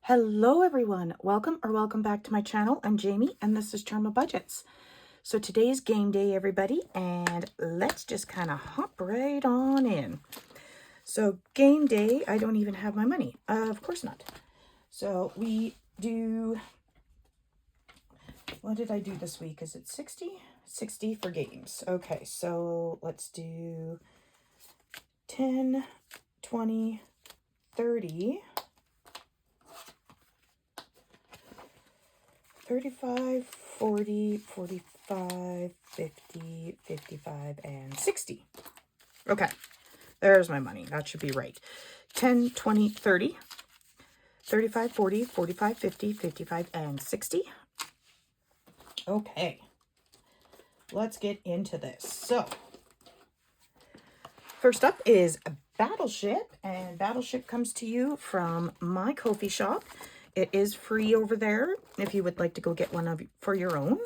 Hello everyone, welcome back to my channel. I'm Jamie and this is Charmabudgets. So today's game day everybody, and let's just kind of hop right on in. So game day, I don't even have my money. Of course not. So we do, what did I do this week? Is it 60? 60 for games. Okay, so let's do 10, 20, 30, 35, 40, 45, 50, 55, and 60. Okay, there's my money. That should be right. 10, 20, 30, 35, 40, 45, 50, 55, and 60. Okay, let's get into this. So, first up is Battleship, and Battleship comes to you from my Ko-fi shop. It is free over there if you would like to go get one for your own.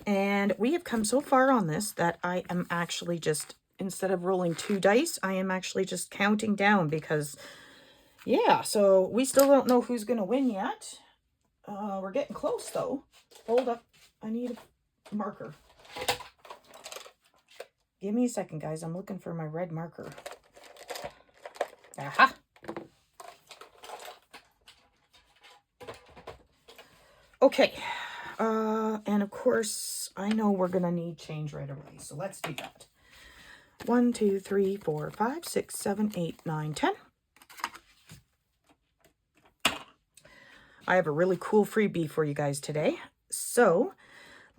And we have come so far on this that I am actually just, instead of rolling 2 dice, I am actually just counting down because, yeah, so we still don't know who's going to win yet. We're getting close, though. Hold up. I need a marker. Give me a second, guys. I'm looking for my red marker. Aha! Okay, and of course, I know we're going to need change right away, so let's do that. 1, 2, 3, 4, 5, 6, 7, 8, 9, 10. I have a really cool freebie for you guys today, so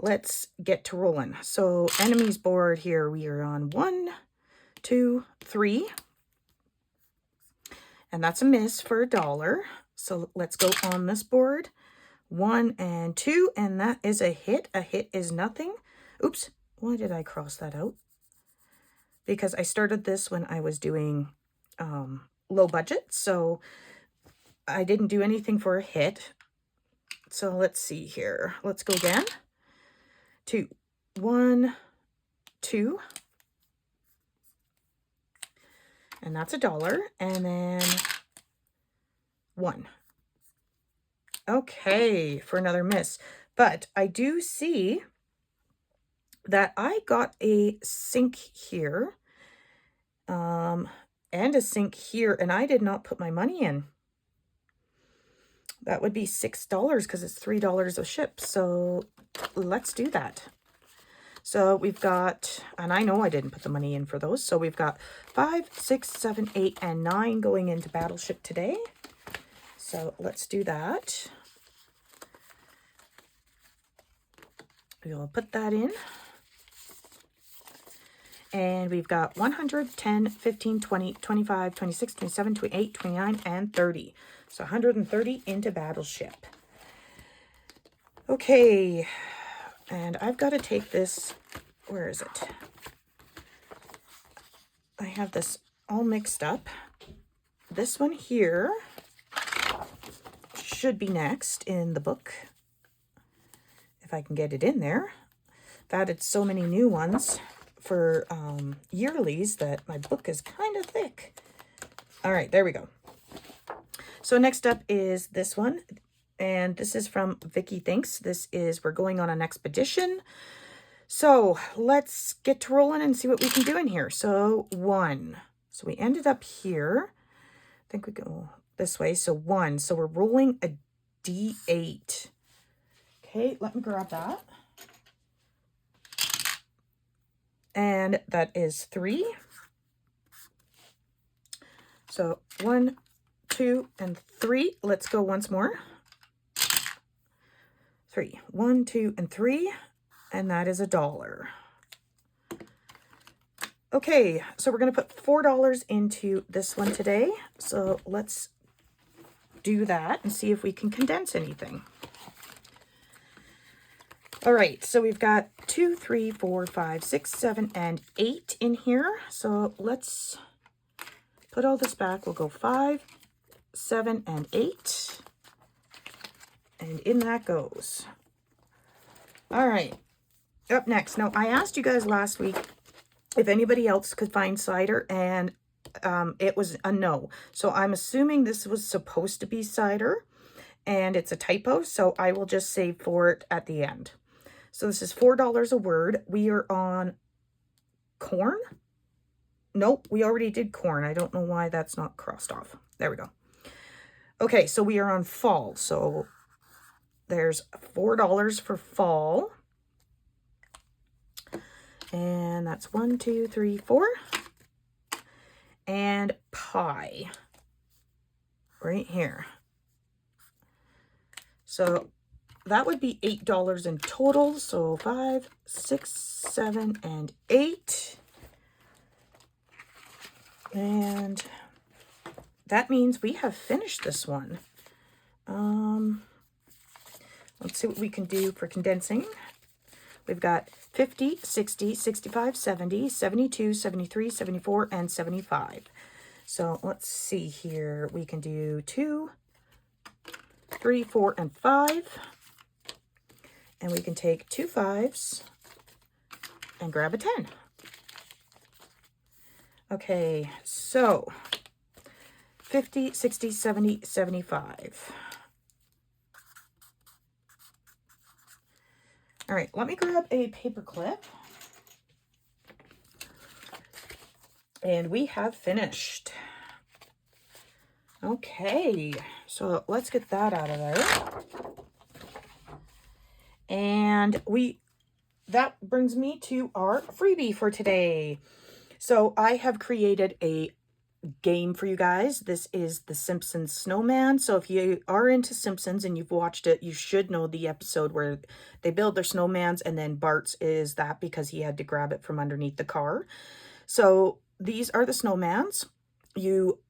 let's get to rolling. So, enemies board here, we are on 1, 2, 3, and that's a miss for $1. So, let's go on this board. 1 and 2, and that is a hit. A hit is nothing. Oops, why did I cross that out? Because I started this when I was doing low budget, so I didn't do anything for a hit. So let's see here. Let's go again. 2, 1, 2, and that's $1, and then 1. Okay, for another miss. But I do see that I got a sink here and a sink here, and I did not put my money in. That would be $6 because it's $3 a ship. So let's do that. So we've got, and I know I didn't put the money in for those. So we've got 5, 6, 7, 8, and 9 going into Battleship today. So let's do that. We'll put that in. And we've got 100, 10, 15, 20, 25, 26, 27, 28, 29, and 30. So 130 into Battleship. Okay. And I've got to take this. Where is it? I have this all mixed up. This one here should be next in the book, if I can get it in there. I've added so many new ones for yearlies that my book is kind of thick. All right, there we go. So next up is this one, and this is from Vicky Thinks. This is We're Going on an Expedition. So let's get to rolling and see what we can do in here. So 1. So we ended up here. I think we go this way. So 1. So we're rolling a D8. Okay, let me grab that. And that is 3. So 1, 2, and 3. Let's go once more. 3. 1, 2, and 3. And that is $1. Okay, so we're going to put $4 into this one today. So let's do that and see if we can condense anything. All right, so we've got 2, 3, 4, 5, 6, 7, and 8 in here. So let's put all this back. We'll go 5, 7, and 8. And in that goes. All right, up next. Now, I asked you guys last week if anybody else could find cider, and it was a no. So I'm assuming this was supposed to be cider and it's a typo. So I will just save for it at the end. So this is $4 a word. We are on corn. Nope, we already did corn. I don't know why that's not crossed off. There we go. Okay, so we are on fall. So there's $4 for fall. And that's 1, 2, 3, 4. And pie. Right here. So that would be $8 in total. So 5, 6, 7, and 8. And that means we have finished this one. Let's see what we can do for condensing. We've got 50, 60, 65, 70, 72, 73, 74, and 75. So let's see here. We can do 2, 3, 4, and 5. And we can take 2 5s and grab a 10. Okay, so 50, 60, 70, 75. All right, let me grab a paper clip. And we have finished. Okay, so let's get that out of there. And that brings me to our freebie for today. So I have created a game for you guys. This is the Simpsons snowman. So if you are into Simpsons and you've watched it, you should know the episode where they build their snowmans and then Bart's is that because he had to grab it from underneath the car. So these are the snowmans. You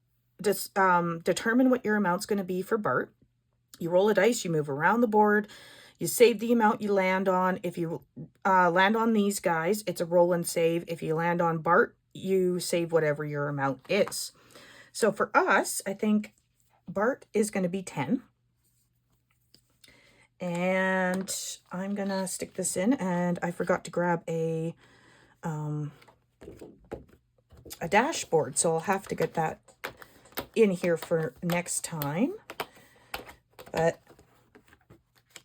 just determine what your amount's going to be for Bart. You roll a dice, you move around the board, you save the amount you land on. If you land on these guys, it's a roll and save. If you land on Bart, you save whatever your amount is. So for us, I think Bart is going to be 10. And I'm going to stick this in, and I forgot to grab a dashboard, so I'll have to get that in here for next time. But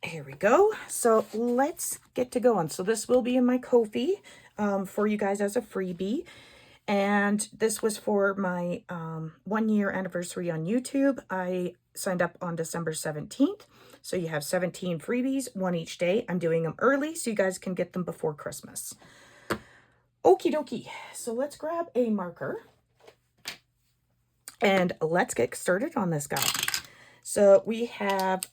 here we go. So let's get to going. So this will be in my Ko-fi for you guys as a freebie. And this was for my 1-year anniversary on YouTube. I signed up on December 17th. So you have 17 freebies, one each day. I'm doing them early so you guys can get them before Christmas. Okie dokie. So let's grab a marker. And let's get started on this guy. So we have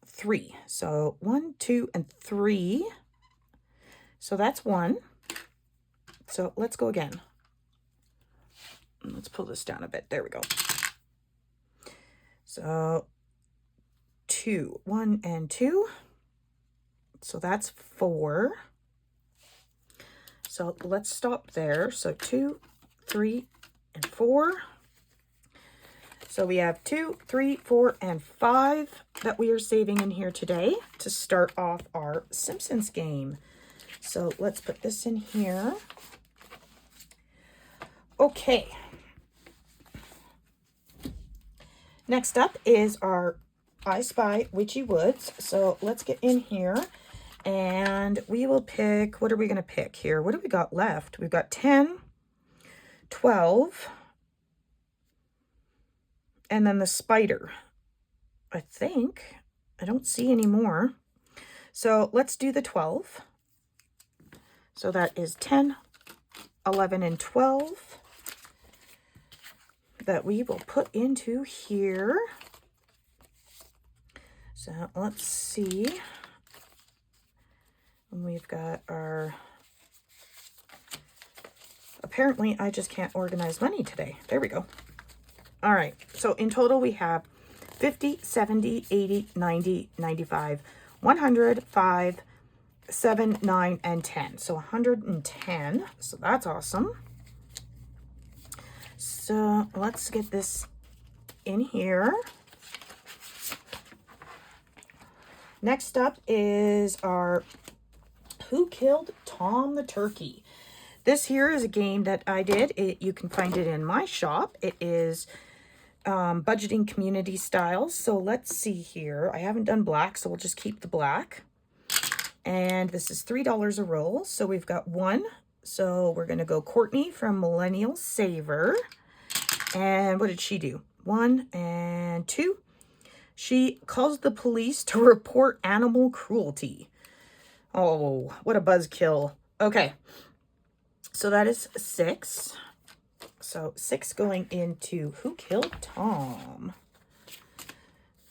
3. So 1, 2, and 3. So that's 1. So let's go again. Let's pull this down a bit. There we go. So 2, 1, and 2. So that's 4. So let's stop there. So 2, 3, and 4. So we have 2, 3, 4, and 5 that we are saving in here today to start off our Simpsons game. So let's put this in here. Okay. Next up is our I Spy Witchy Woods. So let's get in here and we will pick, what are we going to pick here? What do we got left? We've got 10, 12, and then the spider. I think. I don't see any more. So let's do the 12. So that is 10, 11, and 12 that we will put into here. So let's see. And we've got our, apparently I just can't organize money today. There we go. All right. So in total we have 50, 70, 80, 90, 95, 100, 5, 7, 9, and 10. So 110. So that's awesome. So let's get this in here. Next up is our Who Killed Tom the Turkey? This here is a game that I did. You can find it in my shop. It is budgeting community styles. So let's see here. I haven't done black, so we'll just keep the black. And this is $3 a roll. So we've got 1. So we're going to go Courtney from Millennial Saver. And what did she do? 1 and 2. She calls the police to report animal cruelty. Oh, what a buzzkill. Okay. So that is 6. So 6 going into Who Killed Tom?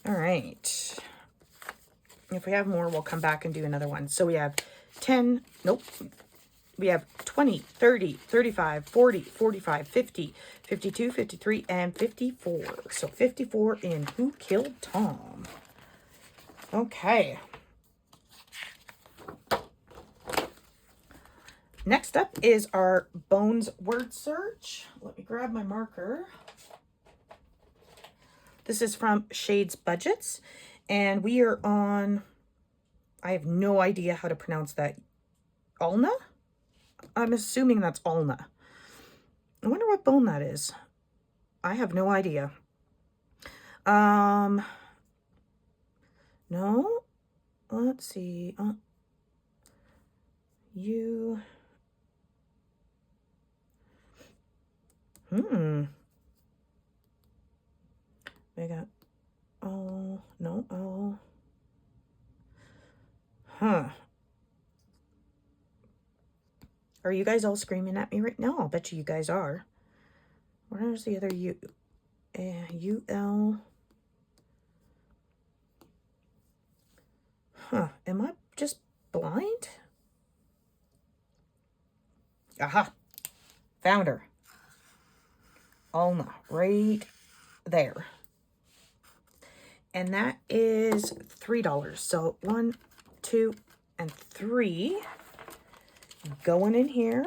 All right. If we have more, we'll come back and do another one. So we have 10. Nope. We have 20, 30, 35, 40, 45, 50, 52, 53, and 54. So 54 in Who Killed Tom? Okay. Next up is our Bones word search. Let me grab my marker. This is from Shades Budgets, and we are on, I have no idea how to pronounce that. Ulna? I'm assuming that's ulna. I wonder what bone that is. I have no idea. No. Let's see. We got, oh, no, oh. Huh. Are you guys all screaming at me right now? I'll bet you guys are. Where's the other U? U-L. Huh. Am I just blind? Aha. Found her. Ulna. Right there. And that is $3. So 1, 2, and 3 going in here.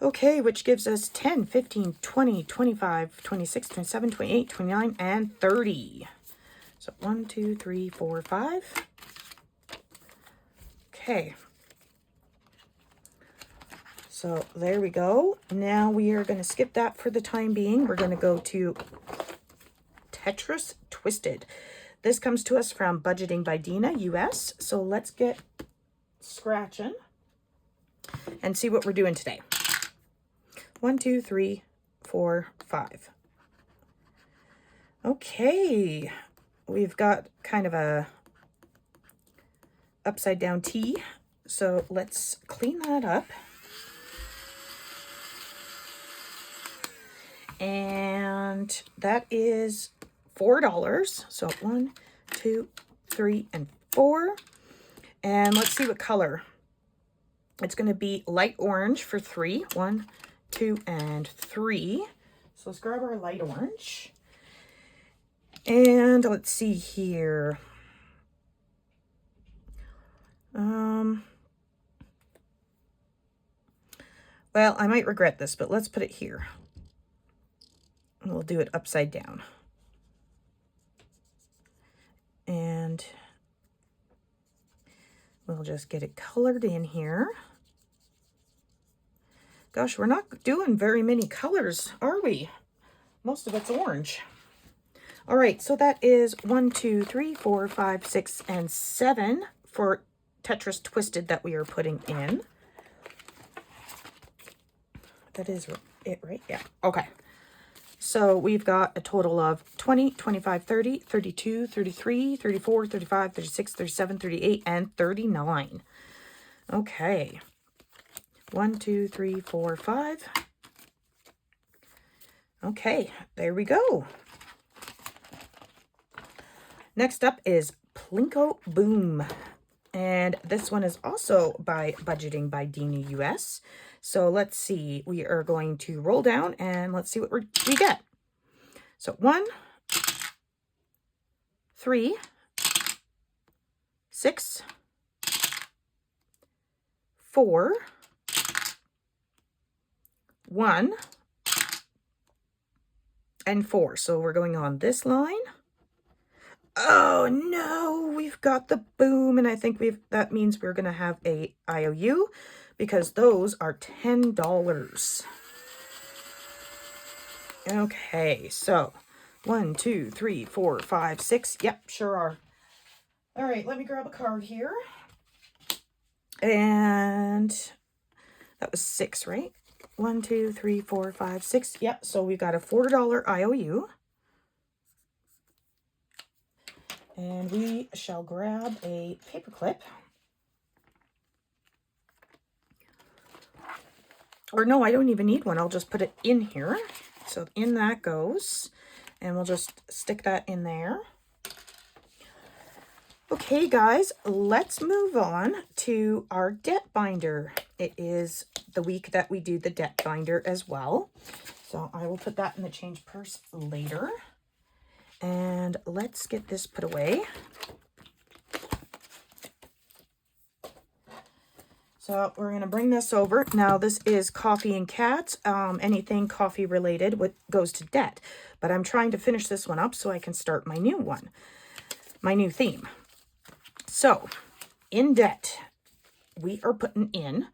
Okay, which gives us 10, 15, 20, 25, 26, 27, 28, 29, and 30. So 1, 2, 3, 4, 5. Okay. So there we go. Now we are going to skip that for the time being. We're going to go to Tetris Twisted. This comes to us from Budgeting by Dina, US. So let's get scratching and see what we're doing today. 1, 2, 3, 4, 5. Okay. We've got kind of a upside down T. So let's clean that up. And that is $4. So 1, 2, 3, and 4. And let's see what color. It's going to be light orange for 3. 1, 2, and 3. So let's grab our light orange. And let's see here. Well, I might regret this, but let's put it here. We'll do it upside down. And we'll just get it colored in here. Gosh, we're not doing very many colors, are we? Most of it's orange. All right, so that is 1, 2, 3, 4, 5, 6, and 7 for Tetris Twisted that we are putting in. That is it, right? Yeah, okay. So we've got a total of 20, 25, 30, 32, 33, 34, 35, 36, 37, 38, and 39. Okay. 1, 2, 3, 4, 5. Okay, there we go. Next up is Plinko Boom. And this one is also by Budgeting by Dina US. So let's see. We are going to roll down and let's see what we get. So 1, 3, 6, 4, 1, and 4. So we're going on this line. Oh no, we've got the boom, and I think that means we're gonna have a IOU because those are $10. Okay, so 1, 2, 3, 4, 5, 6. Yep, sure are. All right, let me grab a card here. And that was 6, right? 1, 2, 3, 4, 5, 6. Yep, so we got a $4 IOU. And we shall grab a paper clip. Or no, I don't even need one. I'll just put it in here. So in that goes. And we'll just stick that in there. Okay, guys, let's move on to our debt binder. It is the week that we do the debt binder as well. So I will put that in the change purse later. And let's get this put away. So we're going to bring this over. Now this is coffee and cats. Anything coffee related goes to debt. But I'm trying to finish this one up so I can start my new one. My new theme. So in debt, we are putting in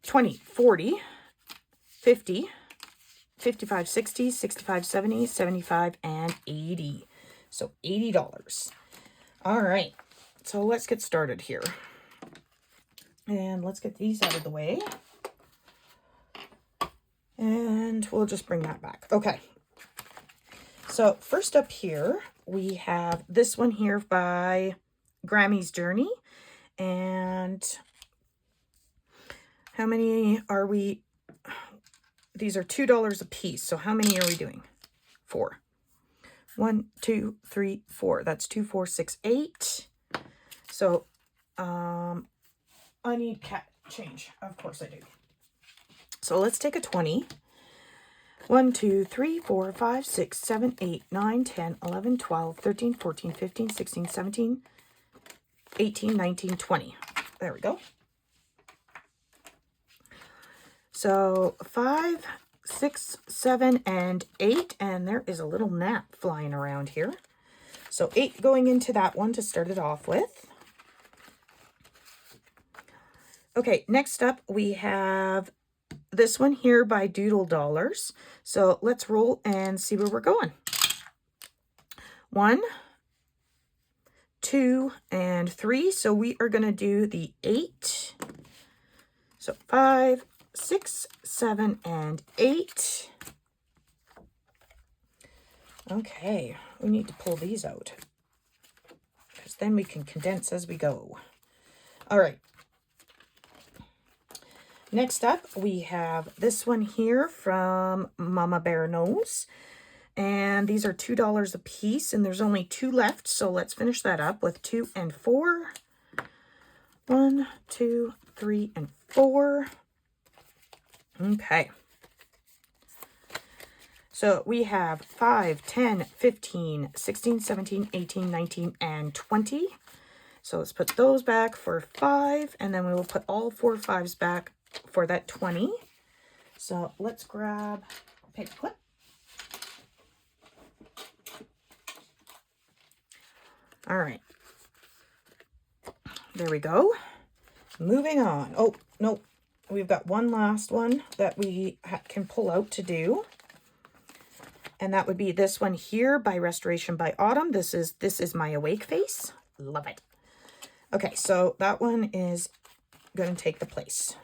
20, 40, 50, 55, 60, 65, 70, 75, and 80. So $80. All right. So let's get started here. And let's get these out of the way. And we'll just bring that back. Okay. So first up here, we have this one here by Grammy's Journey. And how many are we? These are $2 a piece. So how many are we doing? 4. 1, 2, 3, 4. That's 2, 4, 6, 8. So I need cat change. Of course I do. So let's take a 20. 1, 2, 3, 4, 5, 6, 7, 8, 9, 10, 11, 12, 13, 14, 15, 16, 17, 18, 19, 20. There we go. So 5, 6, 7, and 8. And there is a little gnat flying around here. So 8 going into that one to start it off with. Okay, next up we have this one here by Doodle Dollars. So let's roll and see where we're going. 1, 2, and 3. So we are going to do the 8. So 5, 6, 7, and 8. Okay, we need to pull these out because then we can condense as we go. All right. Next up, we have this one here from Mama Bear Knows. And these are $2 a piece, and there's only 2 left. So let's finish that up with 2 and 4. 1, 2, 3, and 4. Okay. So we have 5, 10, 15, 16, 17, 18, 19, and 20. So let's put those back for 5, and then we will put all 4 5s back for that 20. So let's grab a paper clip. All right. There we go. Moving on. Oh, no. We've got one last one that we can pull out to do. And that would be this one here by Restoration by Autumn. This is my awake face. Love it. Okay, so that one is going to take the place.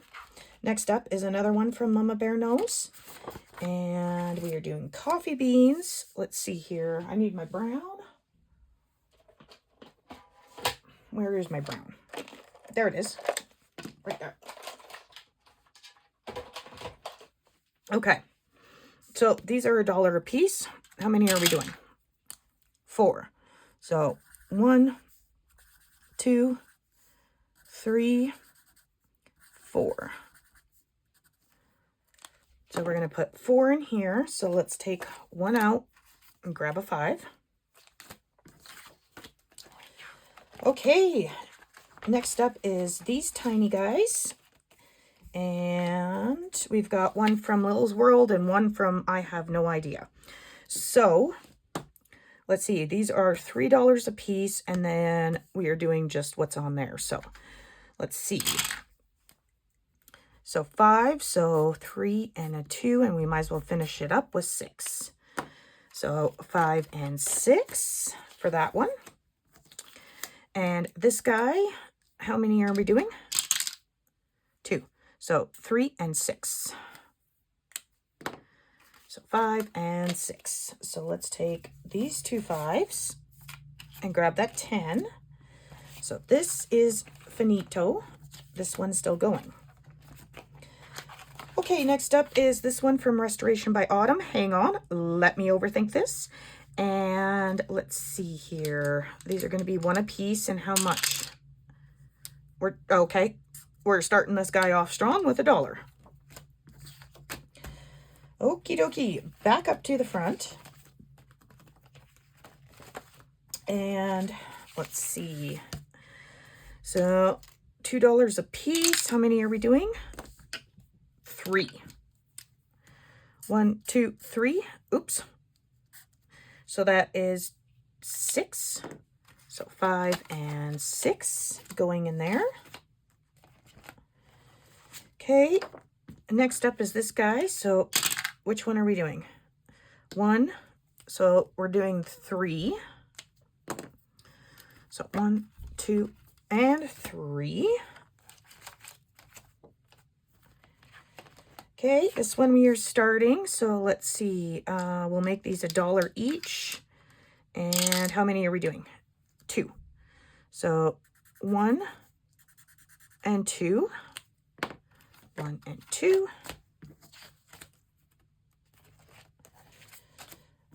Next up is another one from Mama Bear Knows. And we are doing coffee beans. Let's see here. I need my brown. Where is my brown? There it is. Right there. Okay. So these are $1 a piece. How many are we doing? 4. So 1, 2, 3, 4. So we're going to put 4 in here. So let's take 1 out and grab a 5. Okay. Next up is these tiny guys. And we've got one from Little's World and one from I have no idea. So let's see, these are $3 a piece, and then we are doing just what's on there. So let's see. So 5, so 3 and a 2, and we might as well finish it up with 6. So 5 and 6 for that one. And this guy, how many are we doing? 2. So 3 and 6. So 5 and 6. So let's take these 2 5s and grab that 10. So this is finito. This one's still going. Okay, next up is this one from Restoration by Autumn. Hang on, let me overthink this. And let's see here. These are going to be 1 a piece, and how much? We're starting this guy off strong with $1. Okie dokie, back up to the front. And let's see. So $2 a piece. How many are we doing? 3. 1, 2, 3. Oops. So that is 6. So 5 and 6 going in there. Okay. Next up is this guy. So which one are we doing? 1. So we're doing 3. So 1, 2, and 3. Okay, this one we are starting, so let's see, we'll make these $1 each, and how many are we doing? 2. So 1 and 2, 1 and 2.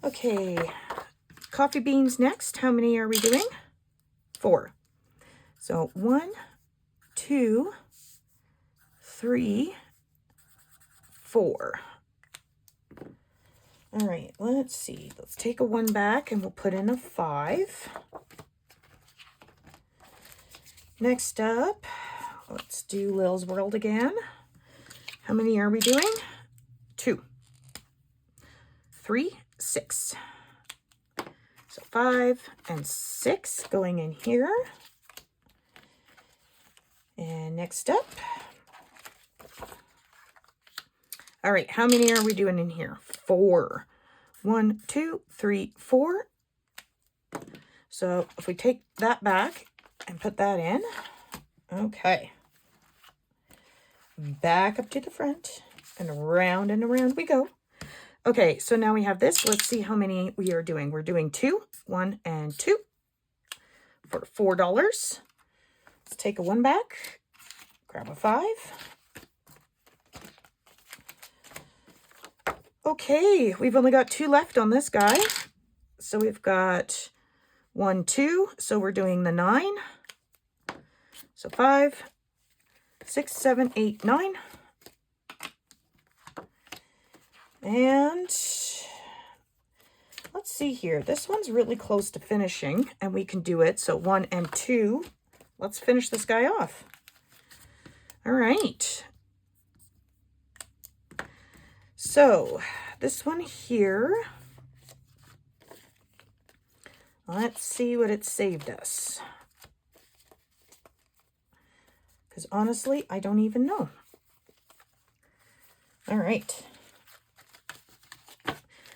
Okay, coffee beans next. How many are we doing? 4. So 1, 2, 3, 4. All right, let's see. Let's take a 1 back and we'll put in a 5. Next up, let's do Lil's World again. How many are we doing? 2, 3, 6. So 5 and 6 going in here. And next up, all right, how many are we doing in here? 4. 1, 2, 3, 4. So if we take that back and put that in, okay. Back up to the front and around we go. Okay, so now we have this. Let's see how many we are doing. We're doing 2, 1 and 2 for $4. Let's take a 1 back, grab a 5. Okay, we've only got 2 left on this guy. So we've got 1, 2. So we're doing the 9. So 5, 6, 7, 8, 9. And let's see here. This one's really close to finishing, and we can do it. So 1 and 2. Let's finish this guy off. All right. So this one here, let's see what it saved us. Because honestly, I don't even know. All right.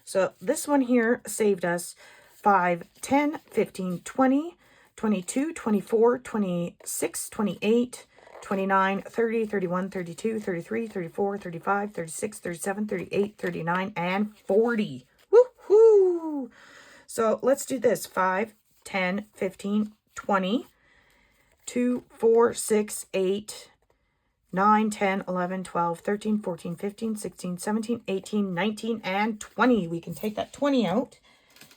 So this one here saved us 5, 10, 15, 20, 22, 24, 26, 28, 29, 30, 31, 32, 33, 34, 35, 36, 37, 38, 39, and 40. Woohoo! So let's do this. 5, 10, 15, 20, 2, 4, 6, 8, 9, 10, 11, 12, 13, 14, 15, 16, 17, 18, 19, and 20. We can take that 20 out.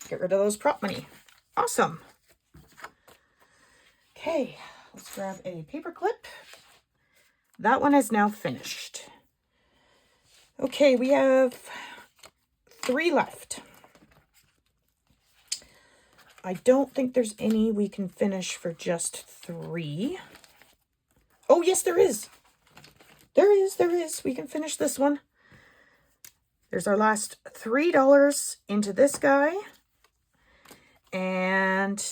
Get rid of those prop money. Awesome. Okay, let's grab a paper clip. That one is now finished. Okay, we have 3 left. I don't think there's any we can finish for just 3. Oh, yes, there is. There is. We can finish this one. There's our last $3 into this guy. And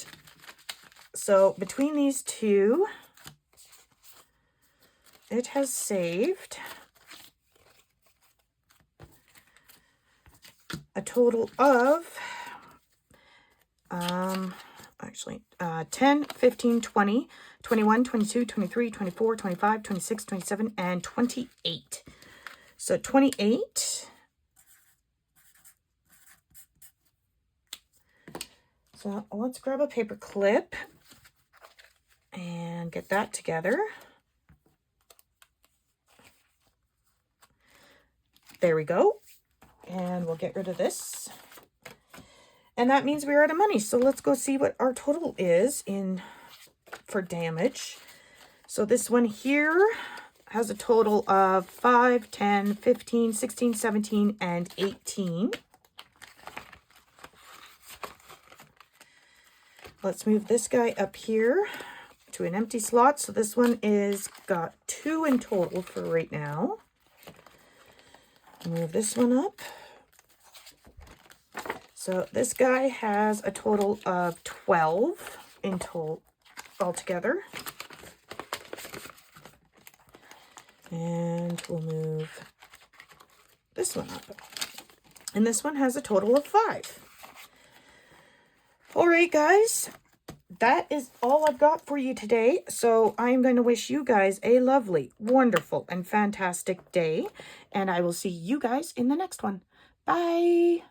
so between these two, it has saved a total of, actually, 10, 15, 20, 21, 22, 23, 24, 25, 26, 27, and 28. So 28. So let's grab a paper clip and get that together. There we go. And we'll get rid of this. And that means we're out of money. So let's go see what our total is for damage. So this one here has a total of 5, 10, 15, 16, 17, and 18. Let's move this guy up here to an empty slot. So this one is got 2 in total for right now. Move this one up. So this guy has a total of 12 in total altogether. And we'll move this one up. And this one has a total of 5. All right, guys. That is all I've got for you today. So I'm going to wish you guys a lovely, wonderful, and fantastic day. And I will see you guys in the next one. Bye.